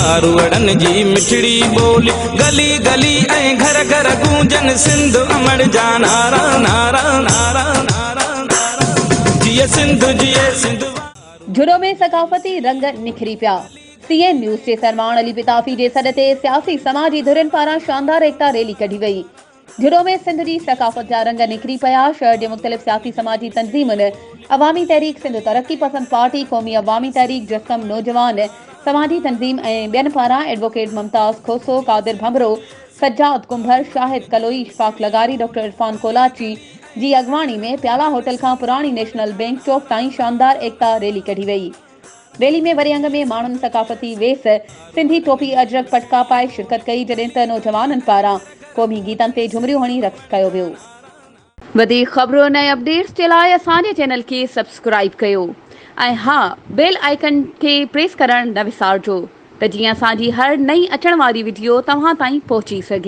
मारवाड़न जी मिठड़ी बोली गली गली ऐं घर घर गूंजन सिंध अमर जा नारा नारा नारा नारा नारा जिए सिंध जिए सिंध। जुड़ो में सकाफती रंग निखरी पिया। सीएन न्यूज़ जे सरमाण अली बिताफ़ी जे सॾ ते सियासी समाजी धुरियुनि पारां शानदार एकता रैली कढी वई। जुड़ो में सिंध जी सकाफ़त जा रंग निखरी पिया। शहर जे मुख़्तलिफ़ सियासी समाजी तंज़ीमुनि, अवामी तहरीक सिंध तरक्की पसंद पार्टी, क़ौमी अवामी तहरीक, जस्कम नौजवान समाजी तंज़ीम ऐं ॿियनि पारां एडवोकेट मुमताज़ खोसो, कादिर भंभरो, सज्जाद कुंभर, शाहिद कलोई, इशफाक लगारी, डॉक्टर इरफान कोलाची जी अॻवानी में प्याला होटल खां पुराणी नेशनल बैंक चौक ताईं शानदार एकता रैली कढी वई। रैली में वरी अंग में माण्हुनि सकाफ़ती वेस, सिंधी टोपी, अजरक पटका पाए शिरकत कई, जॾहिं त नौजवाननि पारां क़ौमी गीतनि ते झुमरियूं हणी रक़्स कयो वियो। वधीक ख़बरुनि ऐं अपडेट्स जे लाइ असांजे चैनल खे सब्सक्राइब कयो ऐं हा, बेल आइकन खे प्रेस करणु न विसारिजो त जीअं असांजी हर नई अचण वारी वीडियो तव्हां ताईं पहुची सघे।